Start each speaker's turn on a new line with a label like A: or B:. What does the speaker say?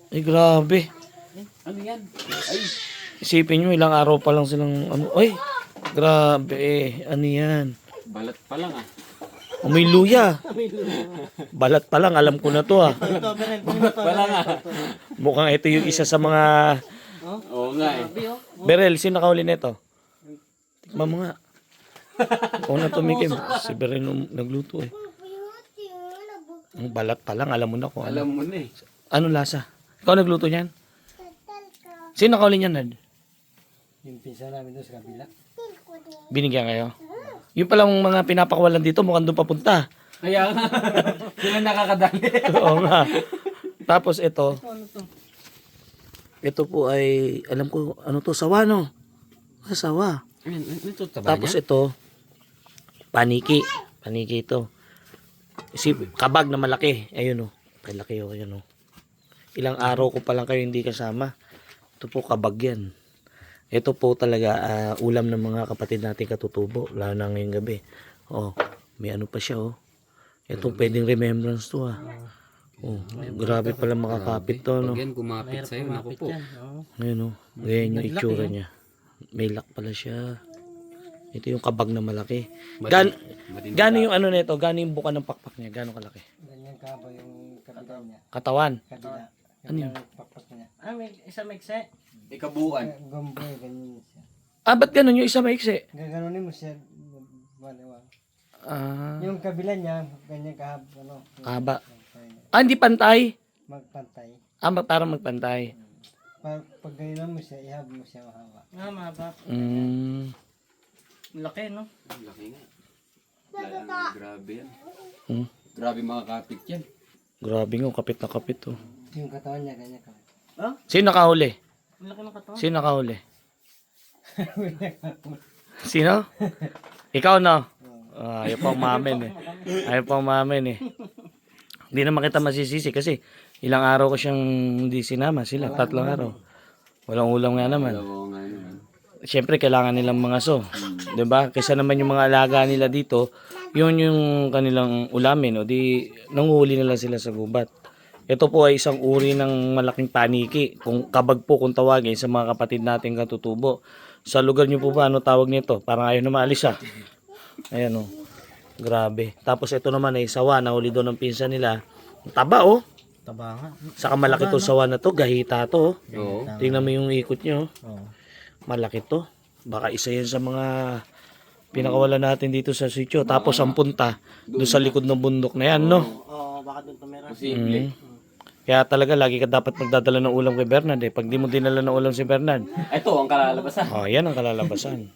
A: Ay, grabe.
B: Ano yan? Ay,
A: Isipin nyo, ilang araw pa lang silang, ano, ay, grabe ano yan.
B: balat pa lang ah.
A: Oh, may luya. Balat pa lang, alam ko na to ah.
C: Ito, Berel.
B: Balat pa lang ah.
A: Mukhang ito yung isa sa mga...
B: Oo nga eh.
A: Berel, sino nakahuli nito? Tikman mo nga. Ikaw na tumikim. Si Berel nung nagluto eh. Ang balat pa lang, alam mo na kung ano.
B: Alam mo na eh.
A: Ano lasa? Ikaw nagluto niyan? Sino nakahuli niyan, Nad?
C: Yung pinsa namin doon sa kabila.
A: Binigyan kayo? Yung palang mga pinapakawalan dito, mukhang doon papunta.
B: Kaya nga. Sila nakakadali.
A: Oo nga. Tapos ito,
C: Ano to?
A: ito po ay, alam ko, ano to, sawa no? Sawa.
B: Ito taba
A: Tapos ito, paniki. Paniki ito. Kabag na malaki. Ayun o. Palaki o. Ayun o. Ilang araw ko pa lang kayo hindi kasama. Ito po kabag yan. Ito po talaga ulam ng mga kapatid natin katutubo. Lalo na ngayong gabi. Oh, may ano pa siya oh. Ito pwedeng remembrance to ah. Oh, grabe pala makakapit to no.
B: Pag yan kumapit sa'yo, naku po.
A: Ngayon oh. Ganyan yung itsura niya. May lock pala siya. Ito yung kabag na malaki. Gano yung ano nito? Gano yung buka ng pakpak niya? Gano kalaki?
C: Ganyan ka ba yung kabila niya?
A: Katawan.
C: Kabila.
A: Ano yun?
C: Yung pakpak niya. Ah, may isa maikse.
B: Ikabuan.
C: Gumboy, ganyan siya.
A: Ah, ba't ganun yung isa maiksi?
C: Gaganunin mo siya. Wala.
A: Ah,
C: Yung kabila niya, ganyan kahab, ano.
A: haba. Ah, hindi pantay.
C: Magpantay.
A: Ah, parang magpantay.
C: Pag ganyan mo siya, ihab mo siya mahaba. Ah, mahaba. Laki, no?
B: Ang laki nga. Grabe yan.
A: Hmm.
B: Grabe mga kapit yan.
A: Grabe nga, kapit na kapit to.
C: Yung katawan niya, ganyan ka. Oh?
A: Sino nakahuli?
C: Ang laki ng katawan.
A: Sino nakahuli? Sino? Ikaw no? Ayaw pang mamin eh. Ayaw pang mamin eh. Hindi naman kita masisisi kasi ilang araw ko siyang hindi sinama sila. 3 araw. Walang ulam nga naman.
B: Oo nga naman.
A: Siyempre kailangan nilang mga so. 'Di ba? Kaysa naman yung mga alaga nila dito, yun yung kanilang ulamin o di nanguhuli na lang sila sa gubat. Ito po ay isang uri ng malaking paniki. Kung kabag po kung tawagin sa mga kapatid nating katutubo. Sa lugar niyo po ba ano tawag nito? Parang ayaw na maalis ah. Ayan oh. Grabe. Tapos ito naman ay sawa na huli doon ng pinsan nila. Taba oh.
C: Taba nga.
A: Saka malaki to sawa na to, gahita to.
B: Oo.
A: Tingnan mo yung ikot niyo.
C: Oo.
A: Malaki to. Baka isa yan sa mga pinakawalan natin dito sa sitio. Tapos ang punta doon sa likod ng bundok na yan, no?
C: Oo, baka doon tumira.
B: Posible.
A: Kaya talaga lagi ka dapat magdadala ng ulam kay Bernard eh. Pag di mo dinala ng ulam si Bernard,
B: Ito ang kalalabasan.
A: oh, yan ang kalalabasan.